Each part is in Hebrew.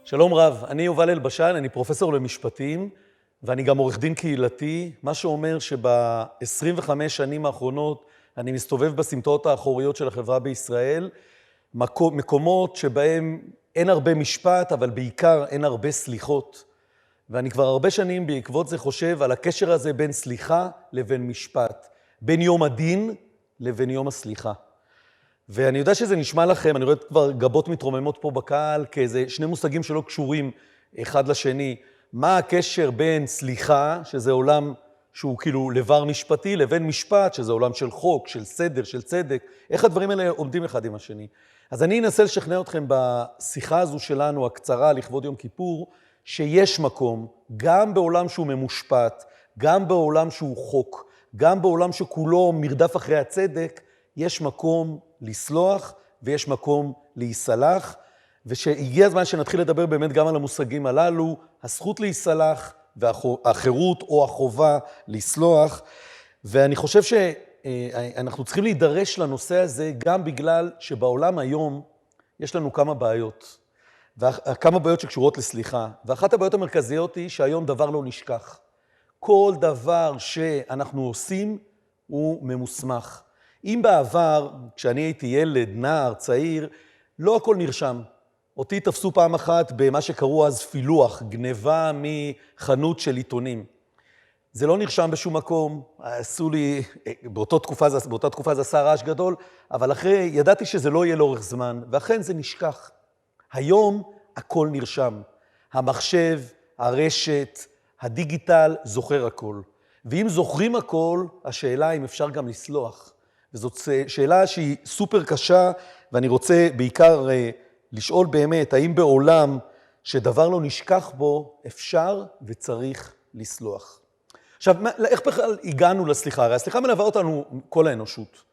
שלום רב, אני יובל אלבשן, אני פרופסור למשפטים, ואני גם עורך דין קהילתי, מה שאומר שב-25 שנים האחרונות אני מסתובב בסמטאות האחוריות של החברה בישראל, מקומות שבהם אין הרבה משפט, אבל בעיקר אין הרבה סליחות. ואני כבר הרבה שנים בעקבות זה חושב על הקשר הזה בין סליחה לבין משפט, בין יום הדין לבין יום הסליחה. ואני יודע שזה נשמע לכם, אני רואה כבר גבות מתרוממות פה בקהל, כאיזה שני מושגים שלא קשורים אחד לשני. מה הקשר בין סליחה, שזה עולם שהוא כאילו לבר משפטי, לבין משפט, שזה עולם של חוק, של סדר, של צדק. איך הדברים האלה עומדים אחד עם השני? אז אני אנסה לשכנע אתכם בשיחה הזו שלנו, הקצרה, לכבוד יום כיפור, שיש מקום, גם בעולם שהוא ממושפט, גם בעולם שהוא חוק, גם בעולם שכולו מרדף אחרי הצדק, יש מקום לסלוח ויש מקום להיסלח, ושהגיע הזמן שנתחיל לדבר באמת גם על המושגים הללו, הזכות להיסלח והחירות או החובה לסלוח, ואני חושב שאנחנו צריכים להידרש לנושא הזה גם בגלל שבעולם היום יש לנו כמה בעיות, וכמה בעיות שקשורות לסליחה, ואחת הבעיות המרכזיות היא שהיום דבר לא נשכח. כל דבר שאנחנו עושים הוא ממוסמך. אם בעבר, כשאני הייתי ילד, נער, צעיר, לא הכל נרשם. אותי תפסו פעם אחת במה שקראו אז פילוח, גניבה מחנות של עיתונים. זה לא נרשם בשום מקום, עשו לי, באותה תקופה זה עשה רעש גדול, אבל אחרי, ידעתי שזה לא יהיה לאורך זמן, ואכן זה נשכח. היום הכל נרשם. המחשב, הרשת, הדיגיטל זוכר הכל. ואם זוכרים הכל, השאלה אם אפשר גם לסלוח. וזאת שאלה שהיא סופר קשה, ואני רוצה בעיקר לשאול באמת, האם בעולם שדבר לא נשכח בו, אפשר וצריך לסלוח. עכשיו, איך בכלל הגענו לסליחה? הרי הסליחה מלווה אותנו כל האנושות.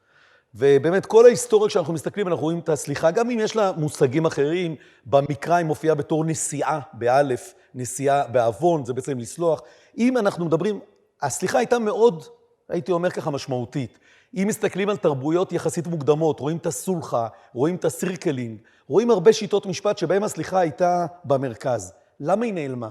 ובאמת, כל ההיסטוריה כשאנחנו מסתכלים, אנחנו רואים את הסליחה, גם אם יש לה מושגים אחרים, במקרא היא מופיעה בתור נשיאה, באלף, נשיאה בעוון, זה בעצם לסלוח. אם אנחנו מדברים, הסליחה הייתה מאוד, הייתי אומר ככה, משמעותית. אם מסתכלים על תרבויות יחסית מוקדמות, רואים את הסולחה, רואים את הסירקלינג, רואים הרבה שיטות משפט שבהם הסליחה הייתה במרכז. למה היא נעלמה?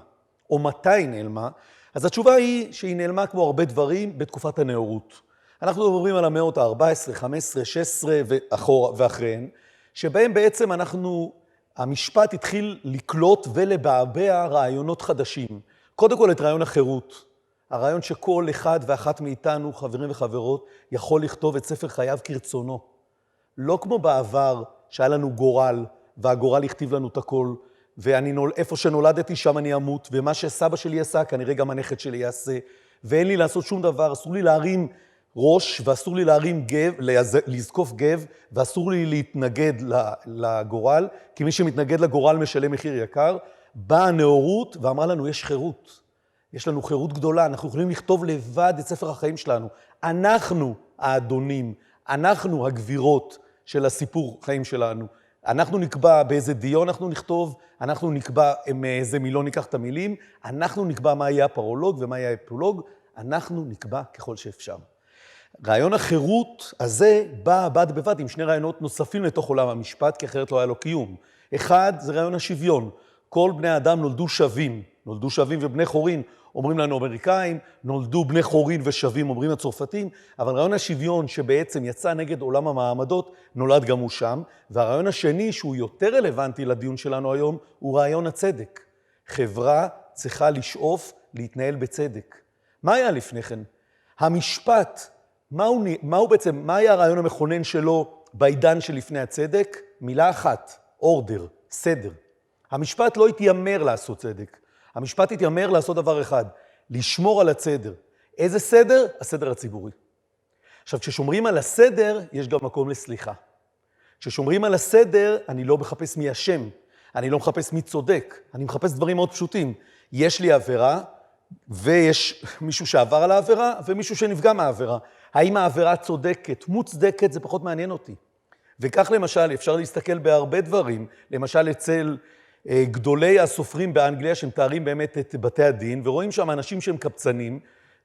או מתי היא נעלמה? אז התשובה היא שהיא נעלמה כמו הרבה דברים בתקופת הנאורות. אנחנו מדברים על המאות ה-14, 15, 16 ואחריהן, שבהם בעצם המשפט התחיל לקלוט ולבעבע רעיונות חדשים. קודם כל את רעיון החירות. הרעיון שכל אחד ואחת מאיתנו, חברים וחברות, יכול לכתוב את ספר חייו כרצונו. לא כמו בעבר שהיה לנו גורל, והגורל הכתיב לנו את הכל, איפה שנולדתי שם אני אמות, ומה שסבא שלי עשה, כנראה גם הנכד שלי יעשה, ואין לי לעשות שום דבר, אסור לי להרים ראש, ואסור לי להרים גב, לזקוף גב, ואסור לי להתנגד לגורל, כי מי שמתנגד לגורל משלם מחיר יקר. באה הנאורות ואמרה לנו, יש חירות. יש לנו חירות גדולה, אנחנו יכולים לכתוב לבד את ספר החיים שלנו. אנחנו האדונים, אנחנו הגבירות של הסיפור חיים שלנו. אנחנו נקבע באיזה דיון אנחנו נכתוב, אנחנו נקבע מאיזה מילון ניקח את המילים, אנחנו נקבע מה יהיה הפרולוג ומה יהיה האפולוג, אנחנו נקבע ככל שאפשר. רעיון החירות הזה בא בד בבד עם שני רעיונות נוספים לתוך עולם המשפט, כי אחרת לא היה לו קיום. אחד זה רעיון השוויון. כל בני האדם נולדו שווים ובני חורין, אומרים לנו אמריקאים, נולדו בני חורין ושווים, אומרים הצרפתים, אבל רעיון השוויון שבעצם יצא נגד עולם המעמדות, נולד גם הוא שם, והרעיון השני שהוא יותר רלוונטי לדיון שלנו היום, הוא רעיון הצדק. חברה צריכה לשאוף להתנהל בצדק. מה היה לפני כן? המשפט, מה היה הרעיון המכונן שלו בעידן שלפני הצדק? מילה אחת, אורדר, סדר. המשפט לא התיימר לעשות צדק. המשפט התיימר לעשות דבר אחד, לשמור על הסדר. איזה סדר? הסדר הציבורי. עכשיו, כששומרים על הסדר, יש גם מקום לסליחה. כששומרים על הסדר, אני לא מחפש מי אשם, אני לא מחפש מי צודק, אני מחפש דברים מאוד פשוטים. יש לי עבירה, ויש מישהו שעבר על העבירה, ומישהו שנפגע מהעבירה. האם העבירה צודקת, מוצדקת, זה פחות מעניין אותי. וכך למשל, אפשר להסתכל בהרבה דברים, למשל אצל גדולי הסופרים באנגליה שמתארים באמת את בתי הדין, ורואים שם אנשים שהם קבצנים,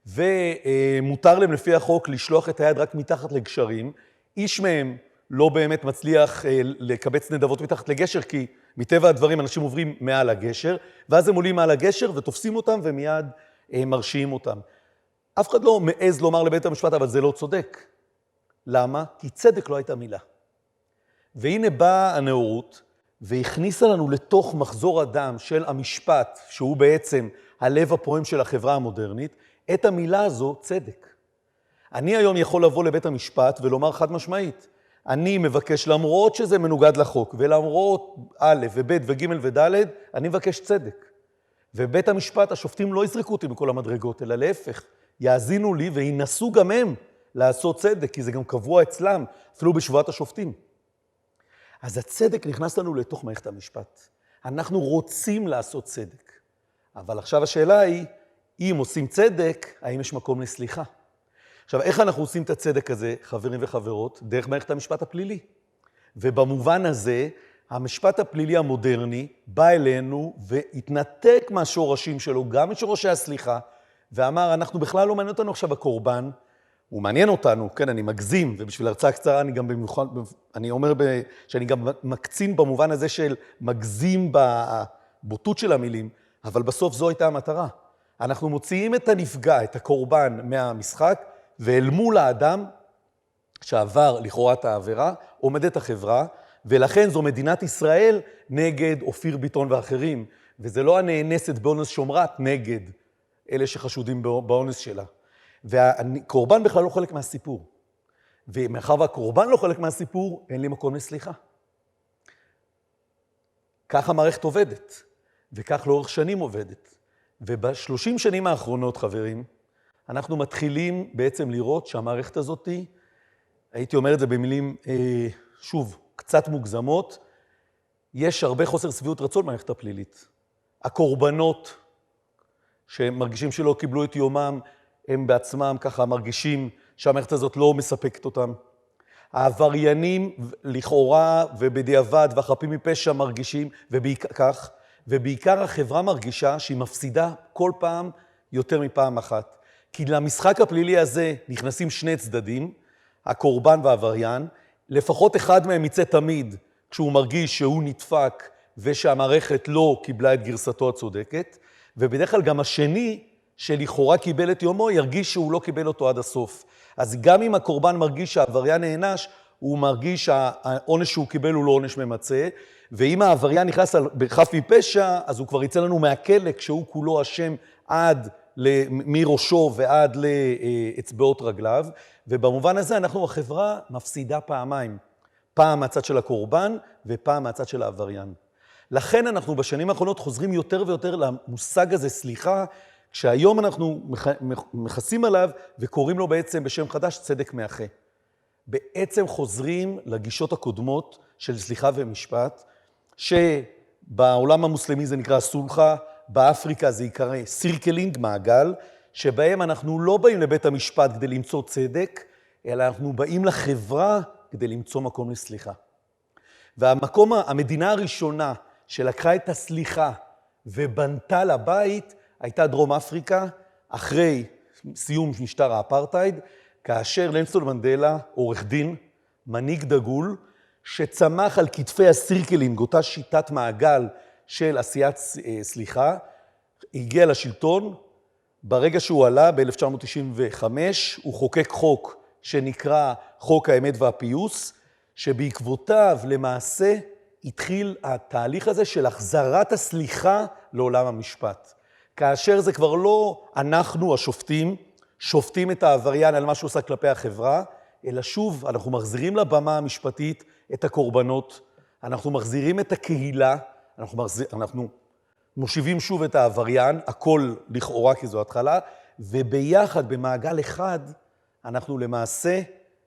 ומותר להם לפי החוק לשלוח את היד רק מתחת לגשרים. איש מהם לא באמת מצליח לקבץ נדבות מתחת לגשר, כי מטבע הדברים אנשים עוברים מעל הגשר, ואז הם עולים מעל הגשר ותופסים אותם ומיד מרשיעים אותם. אף אחד לא מעז לומר לבית המשפט, אבל זה לא צודק. למה? כי צדק לא הייתה מילה. והנה באה הנאורות, והכניסה לנו לתוך מחזור הדם של המשפט, שהוא בעצם הלב הפועם של החברה המודרנית, את המילה הזו, צדק. אני היום יכול לבוא לבית המשפט ולומר חד משמעית, אני מבקש, למרות שזה מנוגד לחוק, ולמרות א' וב' וג' וד', אני מבקש צדק. ובית המשפט, השופטים לא יזרקו אותי מכל המדרגות, אלא להפך, יאזינו לי וינסו גם הם לעשות צדק, כי זה גם קבוע אצלם, אפילו בשבועת השופטים. אז הצדק נכנס לנו לתוך מערכת המשפט. אנחנו רוצים לעשות צדק. אבל עכשיו השאלה היא, אם עושים צדק, האם יש מקום לסליחה? עכשיו, איך אנחנו עושים את הצדק הזה, חברים וחברות? דרך מערכת המשפט הפלילי. ובמובן הזה, המשפט הפלילי המודרני בא אלינו והתנתק מהשורשים שלו, גם משורשי הסליחה, ואמר, אנחנו בכלל לא מעניין אותנו עכשיו הקורבן, הוא מעניין אותנו, כן, אני מגזים, ובשביל הרצאה קצרה אני גם במיוחד, אני אומר שאני גם מקצין במובן הזה של מגזים בבוטות של המילים, אבל בסוף זו הייתה המטרה. אנחנו מוציאים את הנפגע, את הקורבן מהמשחק, ואל מול האדם שעבר לכאורה את העבירה, עומדת החברה, ולכן זו מדינת ישראל נגד אופיר ביטון ואחרים, וזה לא הנאנסת באונס שומרת נגד אלה שחשודים באונס שלה. והקורבן בכלל לא חלק מהסיפור. ומאחר והקורבן לא חלק מהסיפור, אין לי מקום לסליחה. כך המערכת עובדת, וכך לאורך שנים עובדת. וב-30 שנים האחרונות, חברים, אנחנו מתחילים בעצם לראות שהמערכת הזאת, הייתי אומר את זה במילים, שוב, קצת מוגזמות, יש הרבה חוסר שביעות רצון במערכת הפלילית. הקורבנות שמרגישים שלא קיבלו את יומם, הם בעצמם ככה מרגישים שהמערכת הזאת לא מספקת אותם. העבריינים לכאורה ובדיעבד והחפים מפשע מרגישים, ובעיקר החברה מרגישה שהיא מפסידה כל פעם יותר מפעם אחת. כי למשחק הפלילי הזה נכנסים שני צדדים, הקורבן והעבריין, לפחות אחד מהם יצא תמיד כשהוא מרגיש שהוא נדפק ושהמערכת לא קיבלה את גרסתו הצודקת, ובדרך כלל גם השני שלכאורה קיבל את יומו ירגיש שהוא לא קיבל אותו עד הסוף. אז גם אם הקורבן מרגיש שהעבריין נענש, הוא מרגיש שהעונש שהוא קיבל הוא לא עונש ממצה, ואם העבריין נכנס בחף מפשע, אז הוא כבר יצא לנו מהכלא כשהוא כולו אשם עד מראשו ועד לאצבעות רגליו, ובמובן הזה אנחנו החברה מפסידה פעמיים, פעם מהצד של הקורבן ופעם מהצד של העבריין. לכן אנחנו בשנים האחרונות חוזרים יותר ויותר למושג הזה סליחה, כשהיום אנחנו מכסים עליו וקוראים לו בעצם בשם חדש צדק מאחה. בעצם חוזרים לגישות הקודמות של סליחה ומשפט, שבעולם המוסלמי זה נקרא סולחה, באפריקה זה יקרא סירקלינג, מעגל, שבהם אנחנו לא באים לבית המשפט כדי למצוא צדק, אלא אנחנו באים לחברה כדי למצוא מקום לסליחה. המדינה הראשונה שלקחה את הסליחה ובנתה לבית, הייתה דרום אפריקה, אחרי סיום משטר האפרטהייד, כאשר נלסון מנדלה, עורך דין, מנהיג דגול, שצמח על כתפי הסירקלינג, אותה שיטת מעגל של עשיית סליחה, הגיע לשלטון. ברגע שהוא עלה ב-1995, הוא חוקק חוק שנקרא חוק האמת והפיוס, שבעקבותיו למעשה התחיל התהליך הזה של החזרת הסליחה לעולם המשפט. כאשר זה כבר לא אנחנו השופטים, שופטים את העבריין על מה שהוא עושה כלפי החברה, אלא שוב אנחנו מחזירים לבמה המשפטית את הקורבנות, אנחנו מחזירים את הקהילה, אנחנו מושיבים שוב את העבריין, הכל לכאורה כי זו התחלה, וביחד במעגל אחד אנחנו למעשה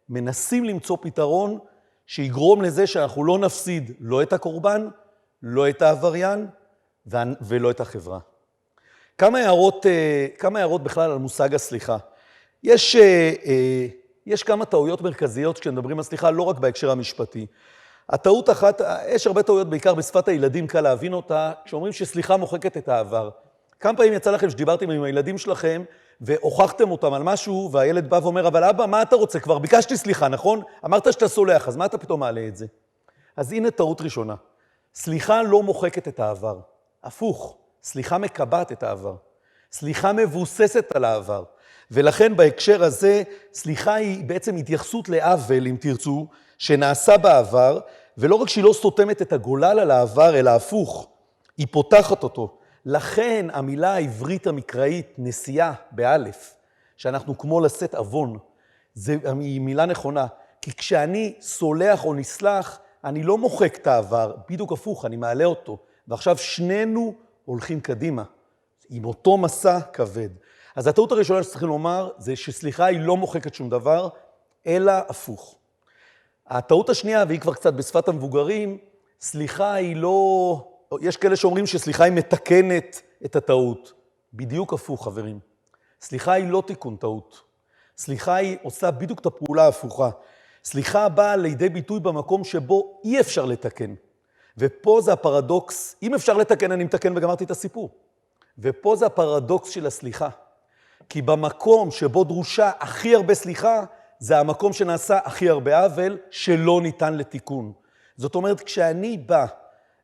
מנסים למצוא פתרון שיגרום לזה שאנחנו לא נפסיד לא את הקורבן, לא את העבריין ולא את החברה. כמה הערות בכלל על מושג הסליחה. יש כמה טעויות מרכזיות כשמדברים על סליחה, לא רק בהקשר המשפטי. הטעות אחת, יש הרבה טעויות בעיקר בשפת הילדים, קל להבין אותה, כשאומרים שסליחה מוחקת את העבר. כמה פעמים יצא לכם שדיברתם עם הילדים שלכם, והוכחתם אותם על משהו, והילד בא ואומר, אבל אבא, מה אתה רוצה? כבר ביקשתי סליחה, נכון? אמרת שאתה סולח, אז מה אתה פתאום מעלה את זה? אז הנה טעות ראשונה. סליחה לא מוחקת את העבר. הפוך, סליחה מקבעת את העבר. סליחה מבוססת על העבר. ולכן בהקשר הזה, סליחה היא בעצם התייחסות לעוול, אם תרצו, שנעשה בעבר, ולא רק שהיא לא סותמת את הגולל על העבר, אלא הפוך, היא פותחת אותו. לכן המילה העברית המקראית, נשיאה, באלף, שאנחנו כמו לשאת אבון, היא מילה נכונה. כי כשאני סולח או נסלח, אני לא מוחק את העבר, בדיוק הפוך, אני מעלה אותו. ועכשיו שנינו הולכים קדימה, עם אותו מסע כבד. אז הטעות הראשונה שצריכים לומר, זה שסליחה היא לא מוחקת שום דבר, אלא הפוך. הטעות השנייה, והיא כבר קצת בשפת המבוגרים, סליחה היא לא... יש כאלה שאומרים שסליחה היא מתקנת את הטעות. בדיוק הפוך, חברים. סליחה היא לא תיקון טעות. סליחה היא עושה בדיוק את הפעולה ההפוכה. סליחה באה לידי ביטוי במקום שבו אי אפשר לתקן. ופה זה הפרדוקס, אם אפשר לתקן, אני מתקן וגמרתי את הסיפור. ופה זה הפרדוקס של הסליחה. כי במקום שבו דרושה הכי הרבה סליחה, זה המקום שנעשה הכי הרבה עוול שלא ניתן לתיקון. זאת אומרת, כשאני בא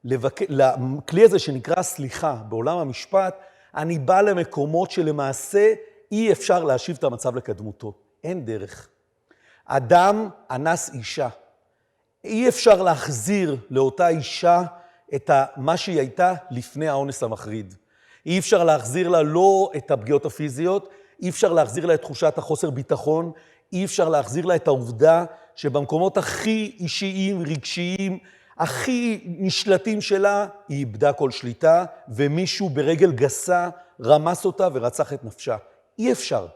לכלי הזה שנקרא סליחה בעולם המשפט, אני בא למקומות שלמעשה אי אפשר להשיב את המצב לקדמותו. אין דרך. אדם אנס אישה. אי אפשר להחזיר לאותה אישה את מה שהיא הייתה לפני האונס המחריד. אי אפשר להחזיר לה לא את הפגיעות הפיזיות, אי אפשר להחזיר לה את תחושת החוסר ביטחון, אי אפשר להחזיר לה את העובדה שבמקומות הכי אישיים, רגשיים, הכי נשלטים שלה, היא איבדה כל שליטה, ומישהו ברגל גסה רמס אותה ורצח את נפשה. אי אפשר.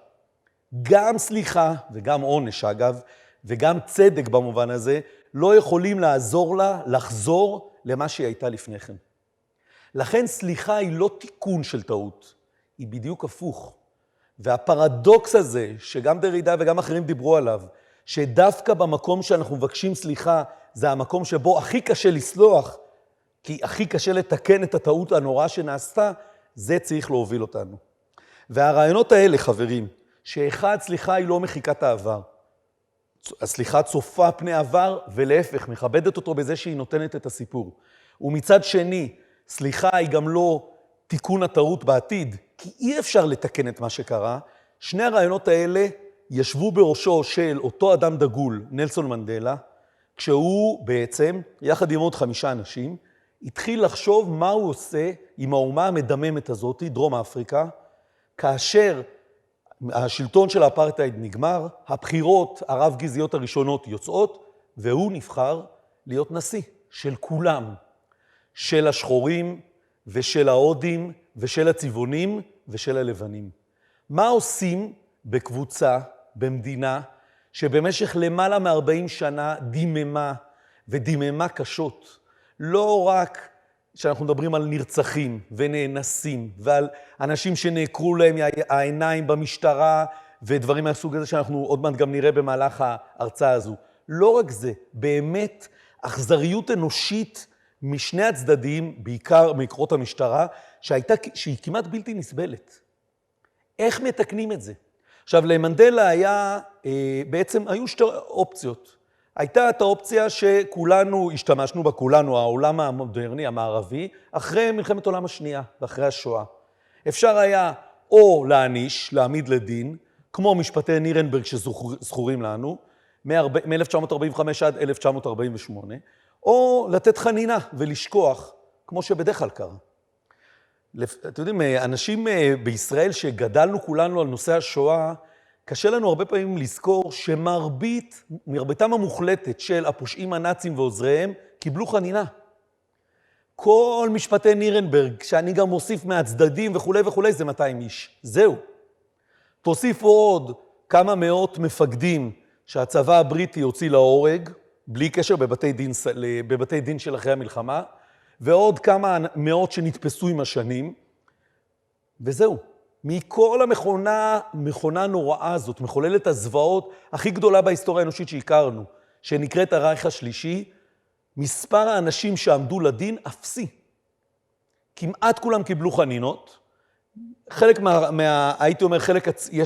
גם סליחה, וגם עונש אגב, וגם צדק במובן הזה, לא יכולים לעזור לה לחזור למה שהיא הייתה לפני כן. לכן סליחה היא לא תיקון של טעות, היא בדיוק הפוך. והפרדוקס הזה, שגם דרידה וגם אחרים דיברו עליו, שדווקא במקום שאנחנו מבקשים סליחה, זה המקום שבו הכי קשה לסלוח, כי הכי קשה לתקן את הטעות הנוראה שנעשתה, זה צריך להוביל אותנו. והרעיונות האלה, חברים, שאחד, סליחה היא לא מחיקת העבר. הסליחה צופה פני עבר, ולהפך, מכבדת אותו בזה שהיא נותנת את הסיפור. ומצד שני, סליחה היא גם לא תיקון הטעות בעתיד, כי אי אפשר לתקן את מה שקרה. שני הרעיונות האלה ישבו בראשו של אותו אדם דגול, נלסון מנדלה, כשהוא בעצם, יחד עם עוד 5 אנשים, התחיל לחשוב מה הוא עושה עם האומה המדממת הזאת, דרום אפריקה, כאשר השלטון של האפרטהייד נגמר, הבחירות הרב-גזעיות הראשונות יוצאות, והוא נבחר להיות נשיא של כולם, של השחורים ושל ההודים ושל הצבעונים ושל הלבנים. מה עושים בקבוצה, במדינה, שבמשך למעלה מ-40 שנה דיממה ודיממה קשות? לא רק שאנחנו מדברים על נרצחים ונאנסים ועל אנשים שנעקרו להם העיניים במשטרה ודברים מהסוג הזה שאנחנו עוד מעט גם נראה במהלך ההרצאה הזו. לא רק זה, באמת אכזריות אנושית משני הצדדים, בעיקר מקרות המשטרה, שהיא כמעט בלתי נסבלת. איך מתקנים את זה? עכשיו, למנדלה בעצם היו 2 אופציות. הייתה את האופציה שכולנו השתמשנו בה, כולנו, העולם המודרני, המערבי, אחרי מלחמת העולם השנייה ואחרי השואה. אפשר היה או להעניש, להעמיד לדין, כמו משפטי נירנברג שזכורים לנו, מ-1945 עד 1948, או לתת חנינה ולשכוח, כמו שבדרך כלל קרה. אתם יודעים, אנשים בישראל שגדלנו כולנו על נושא השואה, קשה לנו הרבה פעמים לזכור שמרביתם המוחלטת של הפושעים הנאצים ועוזריהם קיבלו חנינה. כל משפטי נירנברג, שאני גם מוסיף מהצדדים וכו' וכו', זה 200 איש. זהו. תוסיפו עוד כמה מאות מפקדים שהצבא הבריטי הוציא להורג, בלי קשר בבתי דין של אחרי המלחמה, ועוד כמה מאות שנתפסו עם השנים, וזהו. מכל המכונה הנוראה הזאת, מחוללת הזוועות הכי גדולה בהיסטוריה האנושית שהכרנו, שנקראת הרייך השלישי, מספר האנשים שעמדו לדין אפסי. כמעט כולם קיבלו חנינות, חלק הייתי אומר,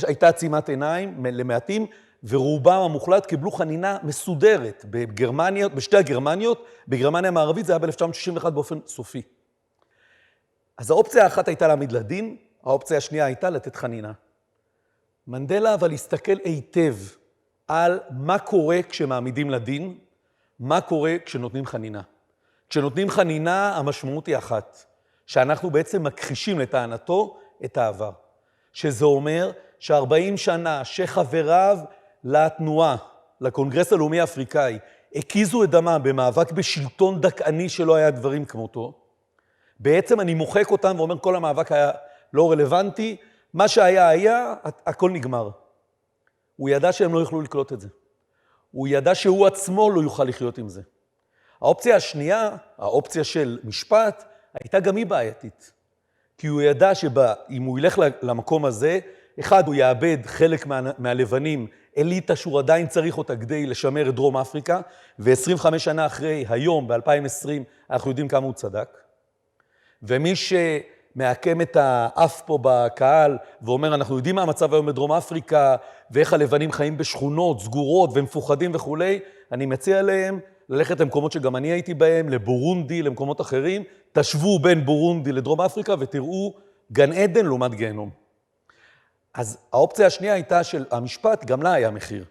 הייתה עצימת עיניים למעטים, ורובם המוחלט קיבלו חנינה מסודרת בגרמניות, בשתי הגרמניות, בגרמניה המערבית זה היה ב-1961 באופן סופי. אז האופציה האחת הייתה להעמיד לדין, האופציה השנייה הייתה לתת חנינה. מנדלה אבל הסתכל היטב על מה קורה כשמעמידים לדין, מה קורה כשנותנים חנינה. כשנותנים חנינה המשמעות היא אחת, שאנחנו בעצם מכחישים לטענתו את העבר. שזה אומר ש40 שנה שחבריו לתנועה, לקונגרס הלאומי האפריקאי, הקיזו את דמם במאבק בשלטון דכאני שלא היה דברים כמותו, בעצם אני מוחק אותם ואומר כל המאבק היה לא רלוונטי, מה שהיה היה, הכל נגמר. הוא ידע שהם לא יוכלו לקלוט את זה. הוא ידע שהוא עצמו לא יוכל לחיות עם זה. האופציה השנייה, האופציה של משפט, הייתה גם היא בעייתית. כי הוא ידע שאם הוא ילך למקום הזה, אחד, הוא יאבד חלק מהלבנים, אליטה שהוא עדיין צריך אותה כדי לשמר את דרום אפריקה, ו25 שנה אחרי, היום, ב-2020, אנחנו יודעים כמה הוא צדק. ומי שמעקם את האף פה בקהל, ואומר, אנחנו יודעים מה המצב היום בדרום אפריקה, ואיך הלבנים חיים בשכונות, סגורות ומפוחדים וכו', אני מציע להם ללכת למקומות שגם אני הייתי בהם, לבורונדי, למקומות אחרים, תשוו בין בורונדי לדרום אפריקה ותראו גן עדן לעומת גיהנום. אז האופציה השנייה הייתה של המשפט, גם לה היה מחיר.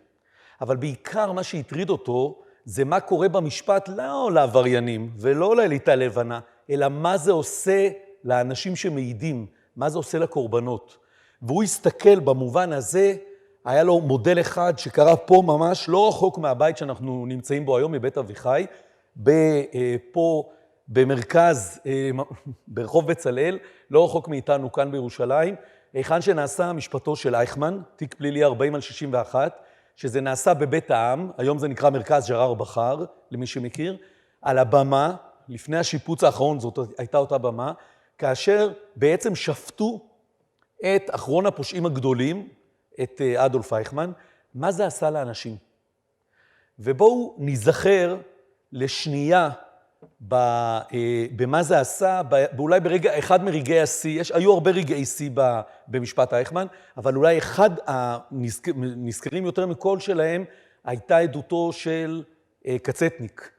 אבל בעיקר מה שהטריד אותו, זה מה קורה במשפט לא לעבריינים ולא לאליטה לבנה, אלא מה זה עושה לאנשים שמעידים, מה זה עושה לקורבנות. והוא הסתכל במובן הזה, היה לו מודל אחד שקרה פה ממש, לא רחוק מהבית שאנחנו נמצאים בו היום, מבית אביחי, פה במרכז, ברחוב בצלאל, לא רחוק מאיתנו כאן בירושלים, היכן שנעשה משפטו של אייכמן, תיק פלילי 40/61, שזה נעשה בבית העם, היום זה נקרא מרכז ג'רר בחר, למי שמכיר, על הבמה, לפני השיפוץ האחרון, זאת הייתה אותה במה, כאשר בעצם שפטו את אחרון הפושעים הגדולים, את אדולף אייכמן, מה זה עשה לאנשים? ובואו נזכר לשנייה במה זה עשה, ואולי ברגע, אחד מרגעי השיא, היו הרבה רגעי שיא במשפט אייכמן, אבל אולי אחד הנזכרים יותר מכל שלהם, הייתה עדותו של קצטניק,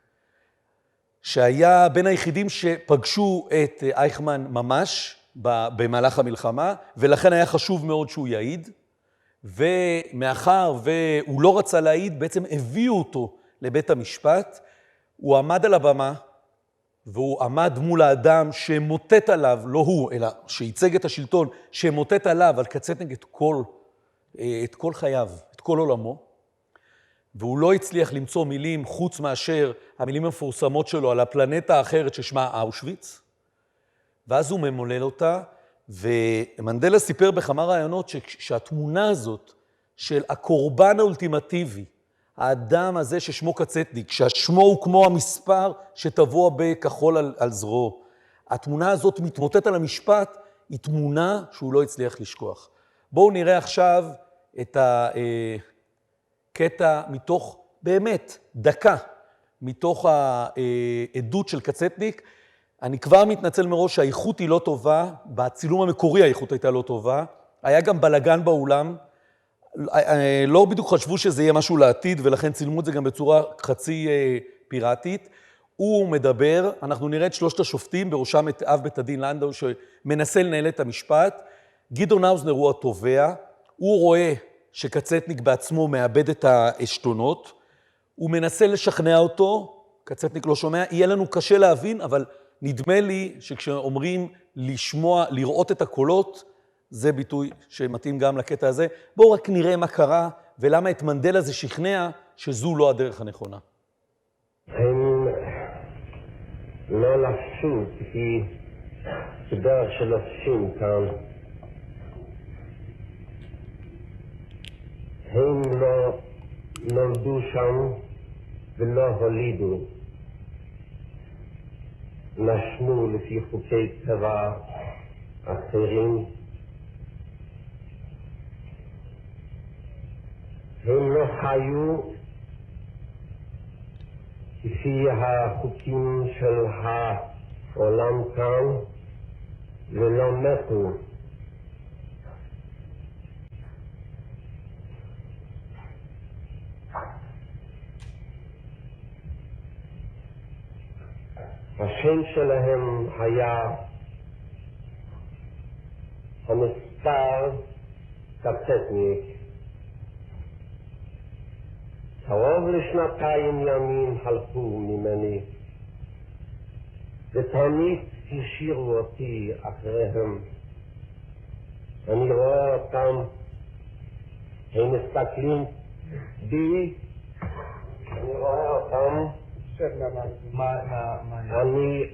שהיה בין היחידים שפגשו את אייכמן ממש במהלך המלחמה, ולכן היה חשוב מאוד שהוא יעיד, ומאחר והוא לא רצה להעיד, בעצם הביאו אותו לבית המשפט, הוא עמד על הבמה, והוא עמד מול האדם שמוטט עליו, לא הוא, אלא שייצג את השלטון, שמוטט עליו, על קצטניק את כל חייו, את כל עולמו, והוא לא הצליח למצוא מילים חוץ מאשר המילים המפורסמות שלו על הפלנטה האחרת ששמה אושוויץ, ואז הוא ממולל אותה, ומנדלה סיפר בכמה רעיונות שהתמונה הזאת של הקורבן האולטימטיבי, האדם הזה ששמו קצטניק, שהשמו הוא כמו המספר שטבוע בכחול על זרועו, התמונה הזאת מתמוטט על המשפט, היא תמונה שהוא לא הצליח לשכוח. בואו נראה עכשיו את הקטע מתוך, באמת, דקה, מתוך העדות של קצטניק. אני כבר מתנצל מראש שהאיכות היא לא טובה, בצילום המקורי האיכות הייתה לא טובה, היה גם בלגן באולם, לא בדיוק חשבו שזה יהיה משהו לעתיד, ולכן צילמו את זה גם בצורה חצי פיראטית. הוא מדבר, אנחנו נראה את שלושת השופטים, בראשם את אב בית הדין לנדאו, שמנסה לנהל את המשפט. גדעון האוזנר הוא התובע, הוא רואה שקצטניק בעצמו מאבד את העשתונות, הוא מנסה לשכנע אותו, קצטניק לא שומע, יהיה לנו קשה להבין, אבל נדמה לי שכשאומרים לשמוע, לראות את הקולות, זה ביטוי שמתאים גם לקטע הזה. בואו רק נראה מה קרה, ולמה את מנדלה זה שכנע שזו לא הדרך הנכונה. הם לא לחשו כפי כדרך שלובשים כאן. הם לא נולדו שם ולא הולידו. נשמו לפי חוקי טבע אחרים. הם לא חיו לפי החוקים של העולם כאן ולא מתו. השם שלהם היה המספר קפצטניק. קרוב לשנתיים ימים חלפו ממני, ותמיד השאירו אותי אחריהם. אני רואה אותם, הם מסתכלים בי, אני רואה אותם, אני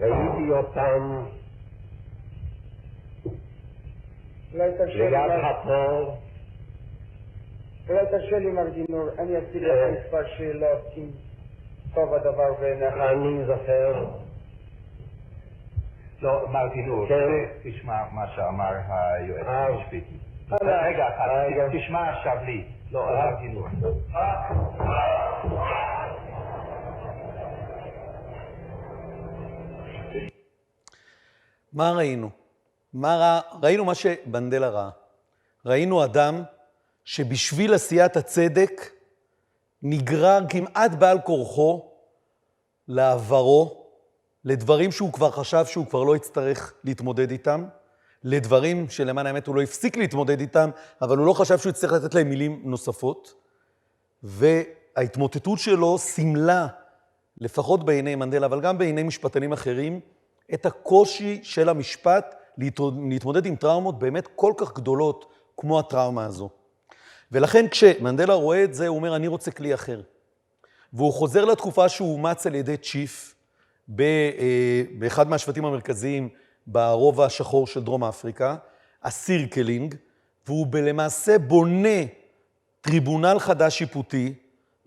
ראיתי אותם ליד הפור. אולי תרשה לי מר דינור, אני אציג לך מספר שאלות, אם טוב הדבר בעיניך. אני זוכר. לא, מר דינור, תשמע מה שאמר היועץ המשפטי. רגע, תשמע עכשיו לי. לא, מר דינור. מה ראינו? ראינו מה שבנדלה ראה. ראינו אדם שבשביל עשיית הצדק נגרר כמעט בעל כורחו לעברו, לדברים שהוא כבר חשב שהוא כבר לא יצטרך להתמודד איתם, לדברים שלמען האמת הוא לא הפסיק להתמודד איתם, אבל הוא לא חשב שהוא יצטרך לתת להם מילים נוספות, וההתמוטטות שלו סימלה, לפחות בעיני מנדלה, אבל גם בעיני משפטנים אחרים, את הקושי של המשפט להתמודד עם טראומות באמת כל כך גדולות כמו הטראומה הזו. ולכן כשמנדלה רואה את זה, הוא אומר, אני רוצה כלי אחר. והוא חוזר לתקופה שהוא אומץ על ידי צ'יף, באחד מהשבטים המרכזיים ברובע השחור של דרום אפריקה, הסירקלינג, והוא למעשה בונה טריבונל חדש שיפוטי,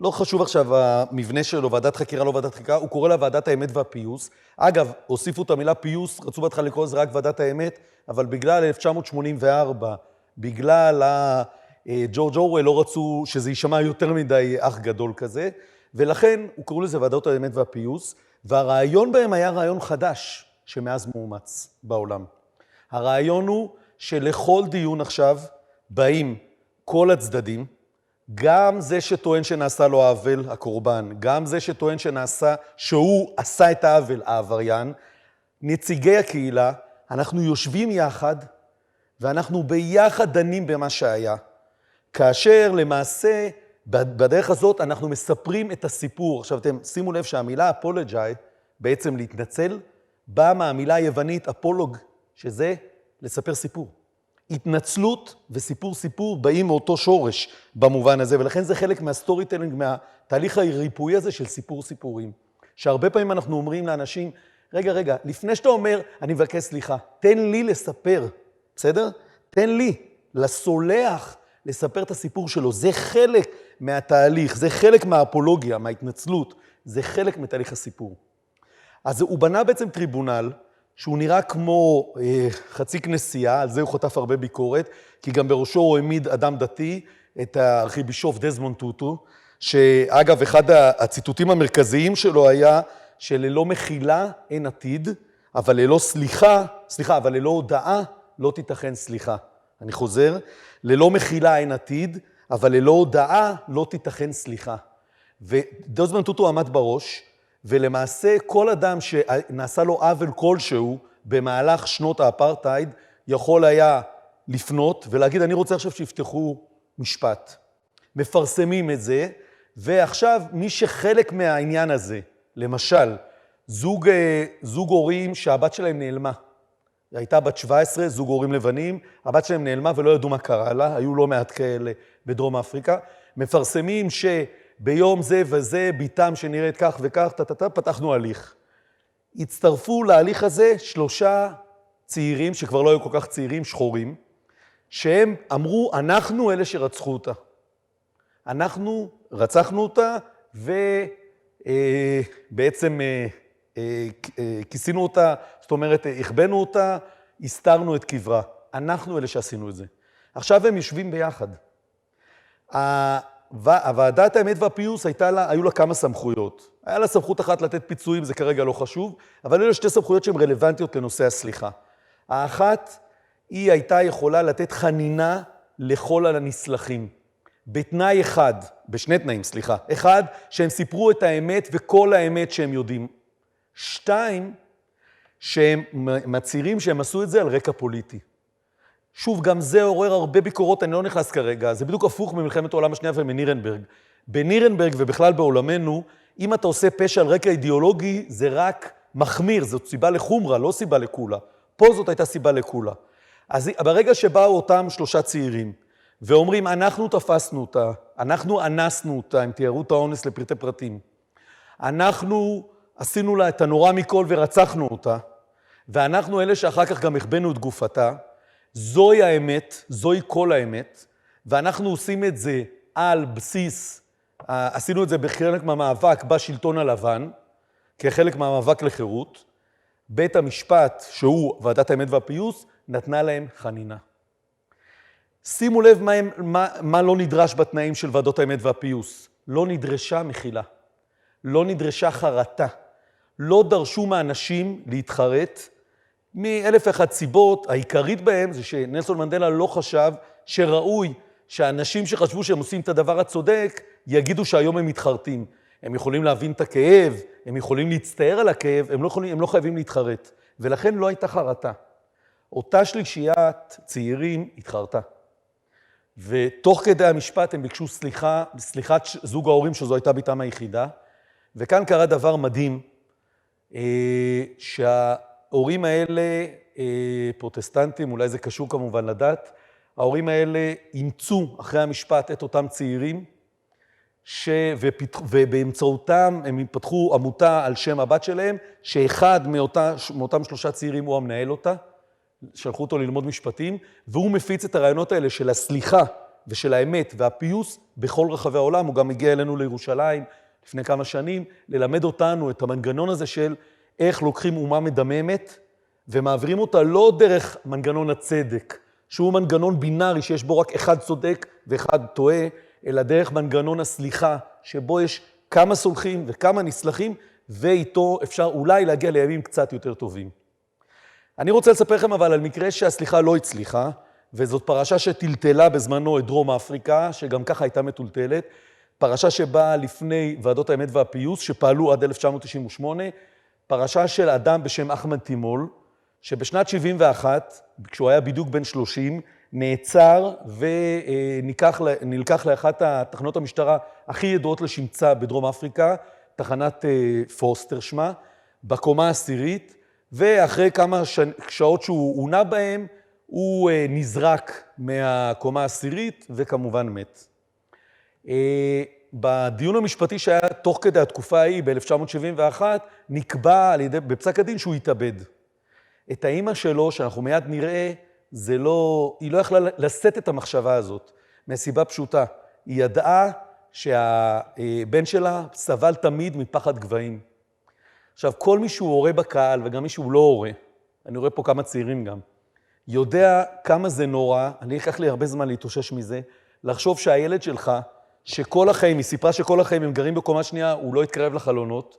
לא חשוב עכשיו המבנה שלו, ועדת חקירה, לא ועדת חקירה, הוא קורא לה ועדת האמת והפיוס. אגב, הוסיפו את המילה פיוס, רצו בהתחלה לקרוא לזה רק ועדת האמת, אבל בגלל 1984, בגלל ג'ורג' אורוול, לא רצו שזה יישמע יותר מדי אח גדול כזה, ולכן הוא קראו לזה ועדת האמת והפיוס, והרעיון בהם היה רעיון חדש, שמאז מאומץ בעולם. הרעיון הוא שלכל דיון עכשיו באים כל הצדדים, גם זה שטוען שנעשה לו העוול, הקורבן, גם זה שטוען שהוא עשה את העוול, העבריין, נציגי הקהילה, אנחנו יושבים יחד, ואנחנו ביחד דנים במה שהיה. כאשר למעשה, בדרך הזאת אנחנו מספרים את הסיפור. עכשיו אתם שימו לב שהמילה apologize, בעצם להתנצל, באה מהמילה היוונית אפולוג, שזה לספר סיפור. התנצלות וסיפור באים מאותו שורש במובן הזה, ולכן זה חלק מהסטורי טלינג, מהתהליך הריפוי הזה של סיפורים. שהרבה פעמים אנחנו אומרים לאנשים, רגע, לפני שאתה אומר, אני מבקש סליחה, תן לי לספר, בסדר? תן לי, לסולח, לספר את הסיפור שלו. זה חלק מהתהליך, זה חלק מהאפולוגיה, מההתנצלות, זה חלק מתהליך הסיפור. אז הוא בנה בעצם טריבונל, שהוא נראה כמו חצי כנסייה, על זה הוא חוטף הרבה ביקורת, כי גם בראשו הוא העמיד אדם דתי, את הארכיבישוף דזמונד טוטו, שאגב, אחד הציטוטים המרכזיים שלו היה, שללא מחילה אין עתיד, אבל ללא הודאה לא תיתכן סליחה. אני חוזר, ללא מחילה אין עתיד, אבל ללא הודאה לא תיתכן סליחה. ודזמונד טוטו עמד בראש, ולמעשה כל אדם שנעשה לו עוול כלשהו במהלך שנות האפרטהייד, יכול היה לפנות ולהגיד, אני רוצה עכשיו שיפתחו משפט. מפרסמים את זה, ועכשיו מי שחלק מהעניין הזה, למשל, זוג הורים שהבת שלהם נעלמה. היא הייתה בת 17, זוג הורים לבנים, הבת שלהם נעלמה ולא ידעו מה קרה לה, היו לא מעט כאלה בדרום אפריקה. מפרסמים שביום זה וזה, ביתם שנראית כך וכך, פתחנו הליך. הצטרפו להליך הזה 3 צעירים, שכבר לא היו כל כך צעירים, שחורים, שהם אמרו, אנחנו אלה שרצחו אותה. אנחנו רצחנו אותה, ובעצם כיסינו אותה, זאת אומרת, הכבנו אותה, הסתרנו את קברה. אנחנו אלה שעשינו את זה. עכשיו הם יושבים ביחד. הוועדת האמת והפיוס היו לה כמה סמכויות. היה לה סמכות אחת לתת פיצויים, זה כרגע לא חשוב, אבל אלו 2 סמכויות שהן רלוונטיות לנושא הסליחה. האחת, היא הייתה יכולה לתת חנינה לכל הנסלחים. בתנאי אחד, בשני תנאים, סליחה. אחד, שהם סיפרו את האמת וכל האמת שהם יודעים. 2, שהם מצהירים שהם עשו את זה על רקע פוליטי. שוב, גם זה עורר הרבה ביקורות, אני לא נכנס כרגע, זה בדיוק הפוך ממלחמת העולם השנייה ומנירנברג. בנירנברג ובכלל בעולמנו, אם אתה עושה פשע על רקע אידיאולוגי, זה רק מחמיר, זאת סיבה לחומרה, לא סיבה לקולה. פה זאת הייתה סיבה לקולה. אז ברגע שבאו אותם 3 צעירים, ואומרים, אנחנו תפסנו אותה, אנחנו אנסנו אותה, הם תיארו את האונס לפרטי פרטים. אנחנו עשינו לה את הנורא מכל ורצחנו אותה, ואנחנו אלה שאחר כך גם הכבנו את גופתה, זוהי האמת, זוהי כל האמת, ואנחנו עושים את זה על בסיס, עשינו את זה בחלק מהמאבק בשלטון הלבן, כחלק מהמאבק לחירות, בית המשפט, שהוא ועדת האמת והפיוס, נתנה להם חנינה. שימו לב מה לא נדרש בתנאים של ועדות האמת והפיוס. לא נדרשה מחילה, לא נדרשה חרטה, לא דרשו מאנשים להתחרט, מאלף ואחת סיבות, העיקרית בהם זה שנלסון מנדלה לא חשב שראוי שהאנשים שחשבו שהם עושים את הדבר הצודק, יגידו שהיום הם מתחרטים. הם יכולים להבין את הכאב, הם יכולים להצטער על הכאב, הם לא חייבים להתחרט. ולכן לא הייתה חרטה. אותה שלישיית צעירים התחרטה. ותוך כדי המשפט הם ביקשו סליחת זוג ההורים שזו הייתה ביתם היחידה. וכאן קרה דבר מדהים, שההורים האלה, פרוטסטנטים, אולי זה קשור כמובן לדת, ההורים האלה אימצו אחרי המשפט את אותם צעירים, ובאמצעותם הם פתחו עמותה על שם הבת שלהם, שאחד מאותם 3 צעירים הוא המנהל אותה, שלחו אותו ללמוד משפטים, והוא מפיץ את הרעיונות האלה של הסליחה ושל האמת והפיוס בכל רחבי העולם. הוא גם הגיע אלינו לירושלים לפני כמה שנים, ללמד אותנו את המנגנון הזה של איך לוקחים אומה מדממת, ומעבירים אותה לא דרך מנגנון הצדק, שהוא מנגנון בינארי שיש בו רק אחד צודק ואחד טועה, אלא דרך מנגנון הסליחה, שבו יש כמה סולחים וכמה נסלחים, ואיתו אפשר אולי להגיע לימים קצת יותר טובים. אני רוצה לספר לכם אבל על מקרה שהסליחה לא הצליחה, וזאת פרשה שטלטלה בזמנו את דרום אפריקה, שגם ככה הייתה מטולטלת, פרשה שבאה לפני ועדות האמת והפיוס, שפעלו עד 1998, פרשה של אדם בשם אחמד תימול, שבשנת 71, כשהוא היה בדיוק בן 30, נעצר ונלקח לאחת התחנות המשטרה הכי ידועות לשמצה בדרום אפריקה, תחנת פוסטר שמה, בקומה העשירית, ואחרי כמה שעות שהוא עונה בהם, הוא נזרק מהקומה העשירית וכמובן מת. בדיון המשפטי שהיה תוך כדי התקופה ההיא, ב-1971, נקבע בפסק הדין שהוא התאבד. את האמא שלו, שאנחנו מיד נראה, היא לא יכלה לשאת את המחשבה הזאת, מהסיבה פשוטה. היא ידעה שהבן שלה סבל תמיד מפחד גבהים. עכשיו, כל מי שהוא הורה בקהל, וגם מי שהוא לא הורה, אני רואה פה כמה צעירים גם, יודע כמה זה נורא, אני אקח לי הרבה זמן להתאושש מזה, לחשוב שהילד שלך, שכל החיים, היא סיפרה שכל החיים הם גרים בקומה שנייה, הוא לא התקרב לחלונות,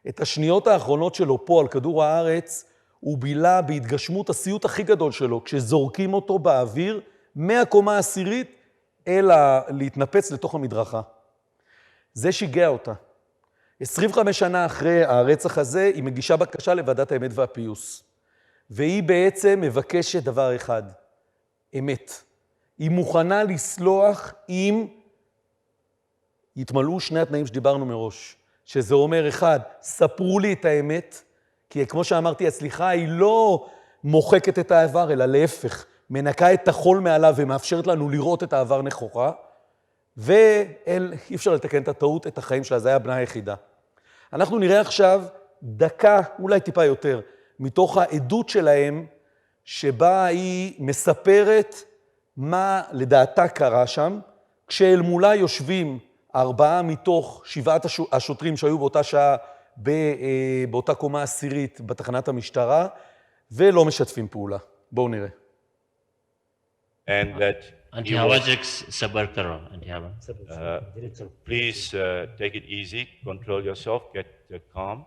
את השניות האחרונות שלו פה על כדור הארץ, הוא בילה בהתגשמות הסיוט הכי גדול שלו, כשזורקים אותו באוויר מהקומה העשירית, אלא להתנפץ לתוך המדרכה. זה שיגע אותה. 25 שנה אחרי הרצח הזה, היא מגישה בקשה לוועדת האמת והפיוס. והיא בעצם מבקשת דבר אחד, אמת. היא מוכנה לסלוח אם יתמלאו 2 התנאים שדיברנו מראש. שזה אומר, 1, ספרו לי את האמת, כי כמו שאמרתי, הסליחה היא לא מוחקת את העבר, אלא להפך, מנקה את החול מעליו ומאפשרת לנו לראות את העבר נכוחה, ואי אפשר לתקן את הטעות, את החיים שלה, זה היה בנה היחידה. אנחנו נראה עכשיו דקה, אולי טיפה יותר, מתוך העדות שלהם, שבה היא מספרת מה לדעתה קרה שם, כשאל מולה יושבים 4 מתוך 7 השוטרים שהיו באותה שעה, באותה קומה עשירית בתחנת המשטרה, ולא משתפים פעולה. בואו נראה. And that أنت هواجك سبر كرة أنت هوا. please take it easy, control yourself, get calm.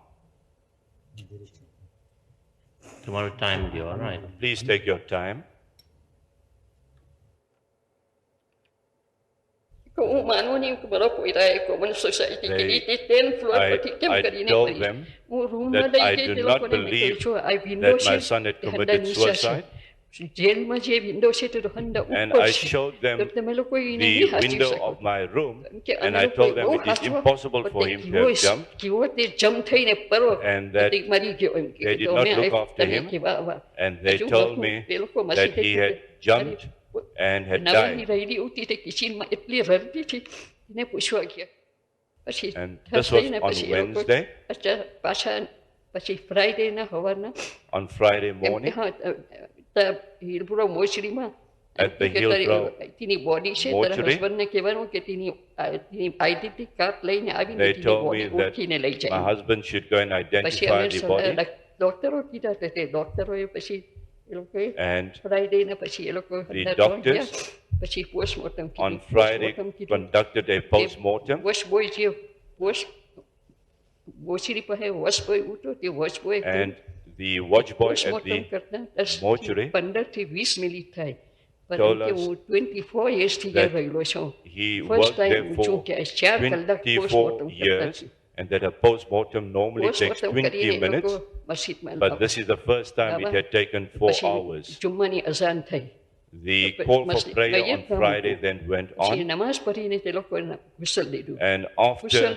Tomorrow time you all right. Please take your time. Umanonim Barapoida Common Society, 10 floor, I told them that I do not believe that my son had committed suicide. And I showed them the window of my room, and I told them it is impossible for him to have jumped, and that they did not look after him, and they told me that he had jumped and had died. And this was on Wednesday. On Friday morning, at the Hillbrow mortuary, they told me that my husband should go and identify the body. And the doctors on Friday conducted a post-mortem. And the watch boy at the mortuary told us that he worked there for 24 years and that a post-mortem normally takes 20 minutes, but this is the first time it had taken 4 hours. The call for prayer on Friday then went on, and after...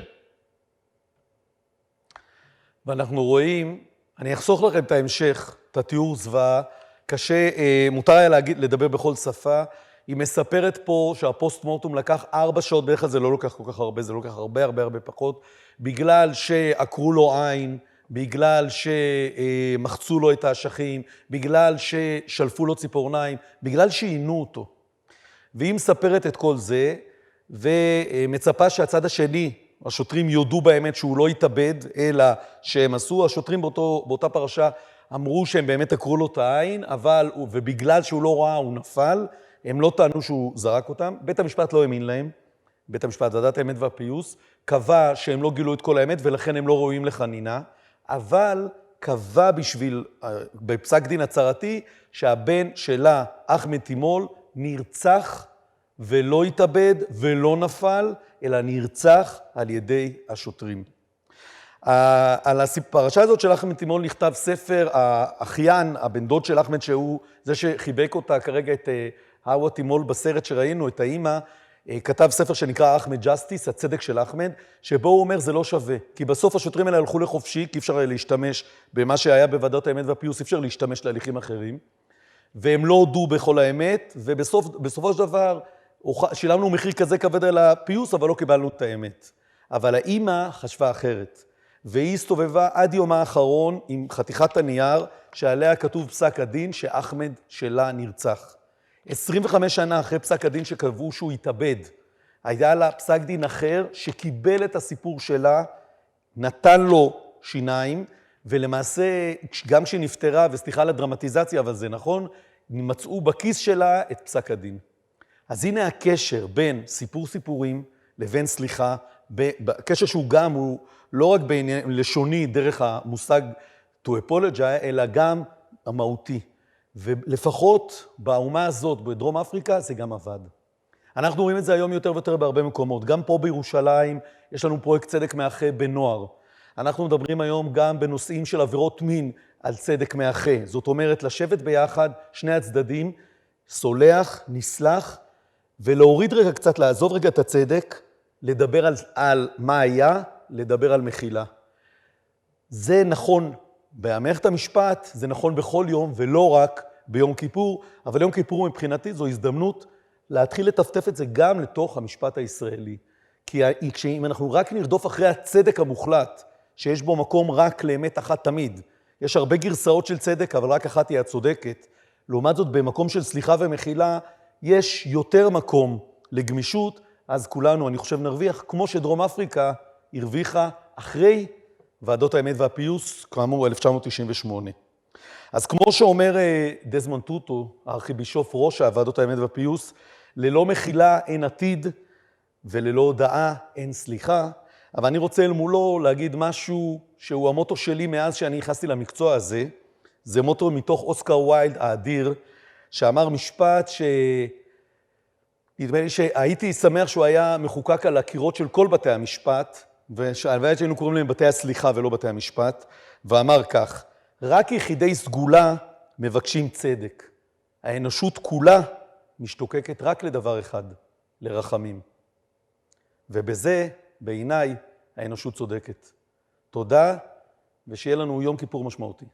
ואנחנו רואים, אני אחסוך לכם את ההמשך, את התיאור זוועה, קשה, מותר היה לדבר בכל שפה. היא מספרת פה שהפוסט-מורטום לקח 4 שעות, בערך זה לא לוקח כל כך הרבה, זה לוקח הרבה פחות, בגלל שעקרו לו עין, בגלל שמחצו לו את האשכים, בגלל ששלפו לו ציפורניים, בגלל שעינו אותו. והיא מספרת את כל זה, ומצפה שהצד השני, השוטרים יודו באמת שהוא לא יתאבד, אלא שהם עשו. השוטרים באותה פרשה אמרו שהם באמת עקרו לו את העין, ובגלל שהוא לא ראה הוא נפל, הם לא טענו שהוא זרק אותם. בית המשפט לא האמין להם, בית המשפט, ועדת האמת והפיוס, קבע שהם לא גילו את כל האמת ולכן הם לא ראויים לחנינה, אבל קבע בפסק דין הצהרתי, שהבן שלה, אחמד תימול, נרצח ולא התאבד ולא נפל, אלא נרצח על ידי השוטרים. על הפרשה הזאת של אחמד תימול נכתב ספר, האחיין, הבן דוד של אחמד, שהוא זה שחיבק אותה כרגע את האווה תימול בסרט שראינו, את האמא, כתב ספר שנקרא אחמד ג'סטיס, הצדק של אחמד, שבו הוא אומר זה לא שווה, כי בסוף השוטרים האלה הלכו לחופשי, כי אפשר להשתמש במה שהיה בוועדת האמת והפיוס, אפשר להשתמש להליכים אחרים, והם לא הודו בכל האמת, ובסופו של דבר שילמנו מחיר כזה כבד על הפיוס, אבל לא קיבלנו את האמת. אבל האמא חשבה אחרת, והיא הסתובבה עד יומה האחרון עם חתיכת הנייר, שעליה כתוב פסק הדין שאחמד שלה נרצח. 25 שנה אחרי פסק הדין שקבעו שהוא התאבד, היה לה פסק דין אחר שקיבל את הסיפור שלה, נתן לו שיניים, ולמעשה גם כשהיא נפטרה, וסליחה על הדרמטיזציה, אבל זה נכון, מצאו בכיס שלה את פסק הדין. אז הנה הקשר בין סיפורים לבין סליחה, הקשר שהוא גם, הוא לא רק בעניין לשוני דרך המושג to apologize, אלא גם המהותי. ולפחות באומה הזאת, בדרום אפריקה, זה גם עבד. אנחנו רואים את זה היום יותר ויותר בהרבה מקומות. גם פה בירושלים יש לנו פרויקט צדק מאחה בנוער. אנחנו מדברים היום גם בנושאים של עבירות מין על צדק מאחה. זאת אומרת, לשבת ביחד, שני הצדדים, סולח, נסלח, ולהוריד רגע קצת, לעזוב רגע את הצדק, לדבר על מה היה, לדבר על מחילה. זה נכון במערכת המשפט, זה נכון בכל יום, ולא רק ביום כיפור, אבל יום כיפור מבחינתי זו הזדמנות להתחיל לטפטף את זה גם לתוך המשפט הישראלי. כי אם אנחנו רק נרדוף אחרי הצדק המוחלט, שיש בו מקום רק לאמת אחת תמיד, יש הרבה גרסאות של צדק, אבל רק אחת היא הצודקת. לעומת זאת, במקום של סליחה ומחילה, יש יותר מקום לגמישות, אז כולנו, אני חושב, נרוויח, כמו שדרום אפריקה הרוויחה אחרי ועדות האמת והפיוס, כאמור, 1998. אז כמו שאומר דזמונד טוטו, הארכיבישוף ראש ועדות האמת והפיוס, ללא מחילה אין עתיד, וללא הודאה אין סליחה, אבל אני רוצה אל מולו להגיד משהו שהוא המוטו שלי מאז שאני נכנסתי למקצוע הזה, זה מוטו מתוך אוסקר ויילד האדיר, שאמר משפט נדמה לי שהייתי שמח שהוא היה מחוקק על הקירות של כל בתי המשפט, והלוואי שהיינו קוראים להם בתי הסליחה ולא בתי המשפט, ואמר כך, רק יחידי סגולה מבקשים צדק. האנושות כולה משתוקקת רק לדבר אחד, לרחמים. ובזה, בעיניי, האנושות צודקת. תודה, ושיהיה לנו יום כיפור משמעותי.